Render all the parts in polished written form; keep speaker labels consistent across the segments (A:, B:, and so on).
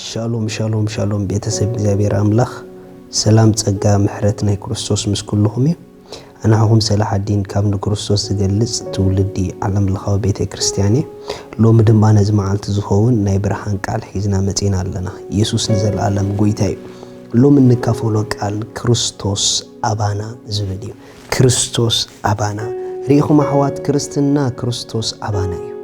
A: ሻሎም ሻሎም ሻሎም ቤተሰብ እግዚአብሔር አምላክ ሰላም ጸጋ ምሕረት ናይ ክርስቶስ ምስ ኩልኩም እዩ አናሁም ሰላሐዲን ካብ ንክርስቶስ ዝገልጽ ትውልዲ ዓለም ለኻው ቤተ ክርስቲያን ሎሚ ድማ ነዚ መዓልቲ ዝኸውን ናይ ብርሃን ቃል ሒዝና መጺና ኣለና ኢየሱስ ንዘለዓለም ጎይታ እዩ ሎሚ ንካፈሎ ቃል ክርስቶስ አባና ዝብል እዩ ክርስቶስ አባና ሪኢኹም አሕዋት ክርስትና ክርስቶስ አባና እዩ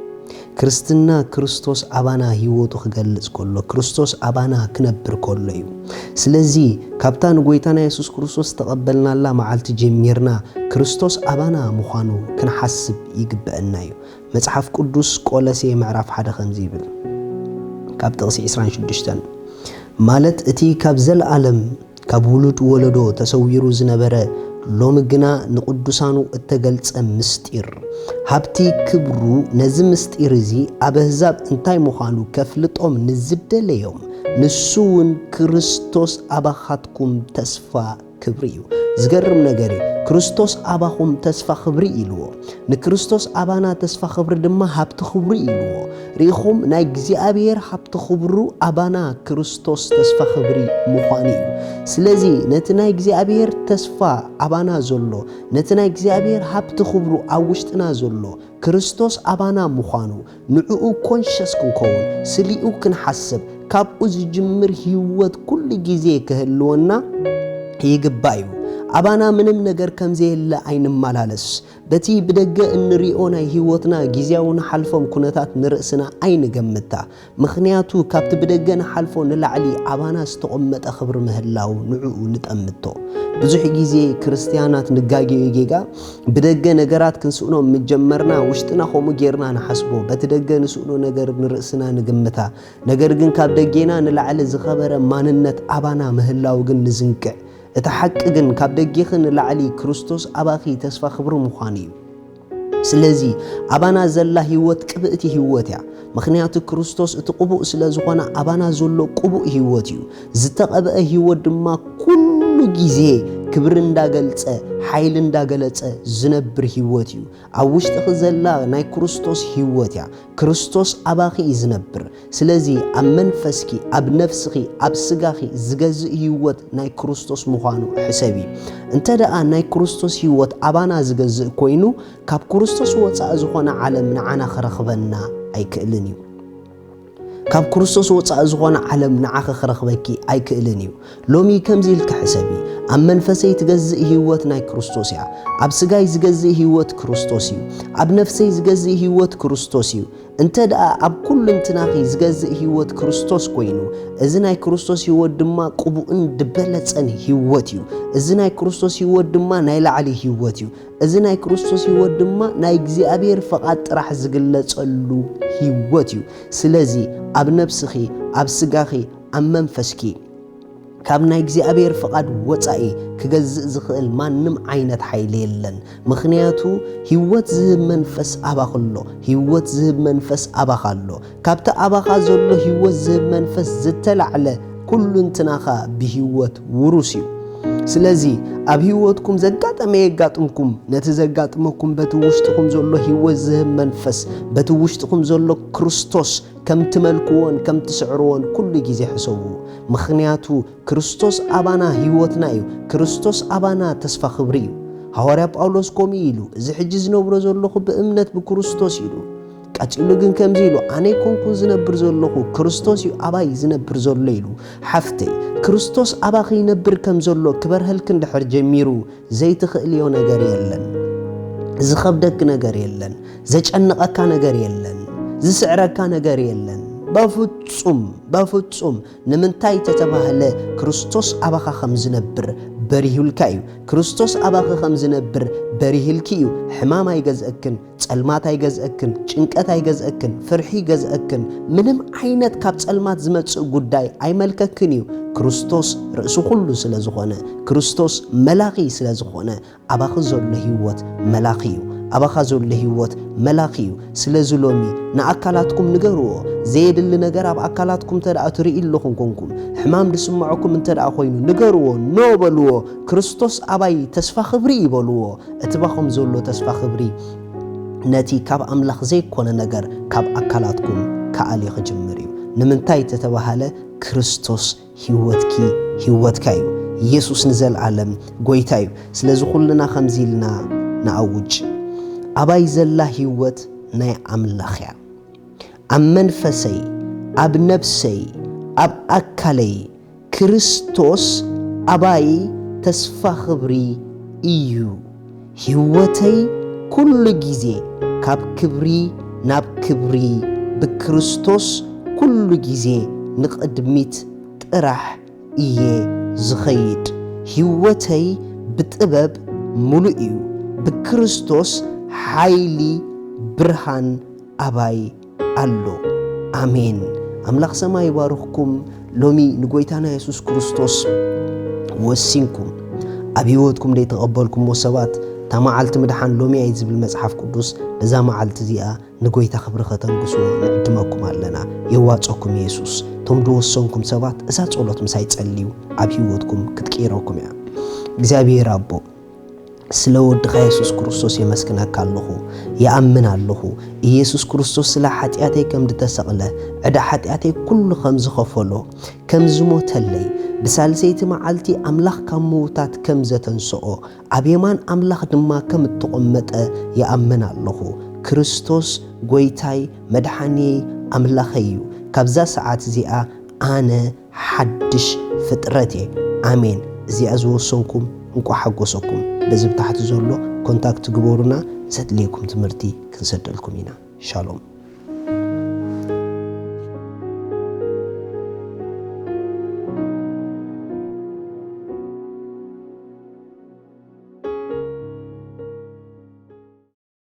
A: ክርስትና ክርስቶስ አባና ህይወቱ ክገልጽ ከሎ ክርስቶስ አባና ክነብር ከሎ እዩ ስለዚ ካብታ ንጎይታና ኢየሱስ ክርስቶስ ተቀበልናላ መዓልቲ ጀሚርና ክርስቶስ አባና ምዃኑ ክንሓስብ ይግበአና እዩ መጽሐፍ ቅዱስ ቆሎሴ ምዕራፍ 1 ከምዚ ይብል ካብ ጥቕሲ 26 ማለት እቲ ካብ ዘለዓለም ካብ ውሉድ ወለዶ ተሰዊሩ ዝነበረ ሎሚ ግና ንቅዱሳኑ እተገልጸ ምስጢር ሃብቲ ክብሩ ነዚ ምስጢር እዚ ኣብ ህዛብ እንታይ ምዃኑ ከፍልጦም ንዝደለዮም ንሱውን ክርስቶስ አባኻትኩም ተስፋ ክብሪ እዩ ዝገርም ነገር ክርስቶስ አባኹም ተስፋ ክብሪ ኢልዎ ንክርስቶስ አባና ተስፋ ክብሪ ድማ ሃብቲ ክብሪ ኢልዎ ሪኢኹም ናይ እግዚአብሔር ሃብቲ ክብሩ አባና ክርስቶስ ተስፋ ክብሪ ምዃኑ እዩ ስለዚ ነቲ ናይ እግዚአብሔር ተስፋ አባና ዘሎ ነቲ ናይ እግዚአብሔር ሃብቲ ክብሩ ኣብ ውሽጥና ዘሎ ክርስቶስ አባና ምዃኑ ንዕኡ ኮንሽስ ክንከውን ስሊኡ ክንሓስብ ካብኡ ዝጅምር ህይወት ኩሉ ግዜ ክህልወና ይግባእ እዩ አባና ምንም ነገር ከምዘየለ አይንማላለስ በቲ ብደገ እንሪኦ ናይ ህይወትና ግዚያውን ሓልፎም ኩነታት ንርእስና አይንገምታ ምኽንያቱ ካብቲ ብደገ ንሓልፎ ንላዕሊ አባና ዝተቀመጠ ክብሪ ምህላው ንዕኡ ንጠምቶ ብዙሕ ግዜ ክርስቲያናት ንጋጊዮ ጌጋ ብደገ ነገራት ክንስኡኖም ምጀመርና ውሽጥና ከምኡ ጌርና ንሓስቦ በቲ ደገ ንስኡኖ ነገር ንርእስና ንግምታ ነገር ግን ካብ ደጌና ንላዕሊ ዝኸበረ ማንነት አባና ምህላው ግን ንዝንቅዕ እቲ ሓቂ ግን ካብ ደጌኽን ንላዕሊ ክርስቶስ አባኺ ተስፋ ክብሪ ምዃኑ እዩ ስለዚ አባና ዘላ ህይወት ቅብእቲ ህይወት እያ ምኽንያቱ ክርስቶስ እቲ ቅቡእ ስለ ዝኾነ አባና ዘሎ ቅቡእ ህይወት እዩ ዝተቐብአ ህይወት ድማ ኩሉ ግዜ ክብሪ እንዳገልጸ ሓይል እንዳገለጸ ዝነብር ህይወት እዩ ኣብ ውሽጥኺ ዘላ ናይ ክርስቶስ ህይወት እያ ክርስቶስ አባኺ ዝነብር ስለዚ ኣብ መንፈስኪ ኣብ ነፍስኺ ኣብ ስጋኺ ዝገዝእ ህይወት ናይ ክርስቶስ ምዃኑ ሕሰቢ እንተደኣ ናይ ክርስቶስ ህይወት አባና ዝገዝእ ኮይኑ ካብ ክርስቶስ ወፃእ ዝኾነ ዓለም ንዓና ክረኽበና ኣይክእልን እዩ ካብ ክርስቶስ ወፃእ ዝኾነ ዓለም ንዓኸ ክረኽበኪ ኣይክእልን እዩ ሎሚ ከምዚ ኢልካ ሕሰቢ ኣብ መንፈሰይ ትገዝእ ህይወት ናይ ክርስቶስ እያ ኣብ ስጋይ ዝገዝእ ህይወት ክርስቶስ እዩ ኣብ ነፍሰይ ዝገዝእ ህይወት ክርስቶስ እዩ እንተደኣ ኣብ ኩሉ እንትናኺ ዝገዝእ ህይወት ክርስቶስ ኮይኑ እዚ ናይ ክርስቶስ ህይወት ድማ ቅቡእን ድበለጸን ህይወት እዩ እዚ ናይ ክርስቶስ ህይወት ድማ ናይ ላዕሊ ህይወት እዩ እዚ ናይ ክርስቶስ ህይወት ድማ ናይ እግዚአብሔር ፈቃድ ጥራሕ ዝግለጸሉ ህይወት እዩ ስለዚ ኣብ ነፍስኺ ኣብ ስጋኺ ኣብ መንፈስኪ ካብ ናይ እግዚአብሔር ፈቃድ ወፃኢ ክገዝእ ዝኽእል ማንም ዓይነት ሓይሊ የለን ምኽንያቱ ህይወት ዝህብ መንፈስ አባኽሎ ህይወት ዝህብ መንፈስ አባኻሎ ካብቲ አባኻ ዘሎ ህይወት ዝህብ መንፈስ ዝተላዕለ ኩሉ እንትናኻ ብህይወት ውሩስ እዩ ስለዚ ኣብ ህይወትኩም ዘጋጠመ የጋጥምኩም ነቲ ዘጋጥመኩም በቲ ውሽጥኩም ዘሎ ህይወት ዝህብ መንፈስ በቲ ውሽጥኩም ዘሎ ክርስቶስ ከም ትመልክዎን ከም ትስዕርዎን ኩሉ ግዜ ሕሰቡ ምኽንያቱ ክርስቶስ አባና ህይወትና እዩ ክርስቶስ አባና ተስፋ ክብሪ እዩ ሐዋርያ ጳውሎስ ከምኡ ኢሉ እዚ ሕጂ ዝነብሮ ዘለኹ ብእምነት ብክርስቶስ ኢሉ ቀፂሉ ግን ከምዚ ኢሉ ኣነ ኮንኩን ዝነብር ዘለኹ ክርስቶስ እዩ አባይ ዝነብር ዘሎ ኢሉ ሓፍተይ ክርስቶስ አባኺ ይነብር ከም ዘሎ ክበርህልክ እንድሕር ጀሚሩ ዘይትኽእልዮ ነገር የለን ዝኸብደክ ነገር የለን ዘጨንቐካ ነገር የለን ዝስዕረካ ነገር የለን በፍጹም ንምንታይ ተተባህለ ክርስቶስ አባኻ ከም ዝነብር በሪህልካ እዩ ክርስቶስ አባኺ ከም ዝነብር በሪህልኪ እዩ ሕማም ኣይገዝአክን ጸልማት ኣይገዝአክን ጭንቀት ኣይገዝአክን ፍርሒ ገዝአክን ምንም ዓይነት ካብ ጸልማት ዝመጽእ ጉዳይ ኣይመልከክን እዩ ክርስቶስ ርእሱ ኩሉ ስለ ዝኾነ ክርስቶስ መላኺ ስለ ዝኾነ አባኺ ዘሎ ህይወት መላኺ እዩ አባኻ ዘሎ ህይወት መላኺ እዩ ስለዚ ሎሚ ንኣካላትኩም ንገርዎ ዘየድሊ ነገር ኣብ ኣካላትኩም ተደኣ ትርኢ ኣለኹም ኮንኩም ሕማም ድስምዐኩም እንተደኣ ኮይኑ ንገርዎ ኖ በልዎ ክርስቶስ አባይ ተስፋ ክብሪ ይበልዎ እቲ ባኹም ዘሎ ተስፋ ክብሪ ነቲ ካብ ኣምላኽ ዘይኮነ ነገር ካብ ኣካላትኩም ከኣል ይኽጅምር እዩ ንምንታይ ተተባሃለ ክርስቶስ ህይወትካ እዩ ኢየሱስ ንዘለዓለም ጎይታ እዩ ስለዚ ኩልና ከምዚልና ንኣውጅ ኣባይ ዘላ ህይወት ናይ ኣምላኽ እያ ኣብ መንፈሰይ ኣብ ነፍሰይ ኣብ ኣካለይ ክርስቶስ ኣባይ ተስፋ ክብሪ እዩ ህይወተይ ኩሉ ጊዜ ካብ ክብሪ ናብ ክብሪ ብክርስቶስ ኩሉ ጊዜ ንቅድሚት ጥራሕ እየ ዝኸይድ ህይወተይ ብጥበብ ሙሉእ እዩ ብክርስቶስ ሓይሊ ብርሃን ኣባይ ኣሎ ኣሜን ኣምላኽ ሰማይ ይባርኽኩም ሎሚ ንጎይታና ኢየሱስ ክርስቶስ ወሲንኩም ኣብ ህይወትኩም ተቐበልኩምዎ ሰባት ታማዓልቲ ምድሓን ሎሚ ኣይ ዝብል መጽሓፍ ቅዱስ በዛ መዓልቲ እዚኣ ንጎይታ ክብሪ ከተንግስዎ ንዕድመኩም ኣለና የዋፀኩም ኢየሱስ ቶም ድወሰንኩም ሰባት እዛ ጸሎት ምሳይ ጸልዩ ኣብ ህይወትኩም ክትቀይረኩም እያ እግዚአብሔር አቦ ስለ ወድኻ ኢየሱስ ክርስቶስ የመስክነካ ኣለኹ የአምን ኣለኹ ኢየሱስ ክርስቶስ ስለ ኃጢአተይ ከም ዝተሰቕለ ዕዳ ኃጢአተይ ኩሉ ከም ዝኸፈሎ ከም ዝሞተለይ ብሳልሰይቲ መዓልቲ ኣምላኽ ካብ ምውታት ከም ዘተንስኦ ኣብ የማን ኣምላኽ ድማ ከም እተቐመጠ የአምን ኣለኹ ክርስቶስ ጎይታይ መድሓኒይ ኣምላኸይ እዩ ካብዛ ሰዓት እዚኣ ኣነ ሓድሽ ፍጥረት እየ ኣሜን እዚኣ ዝወሰንኩም እንቋ ሓጎሰኩም በዝብ ታሕቲ ዘሎ ኮንታክት ግበሩና ዘድልየኩም ትምህርቲ ክንሰደልኩም ኢና ሻሎም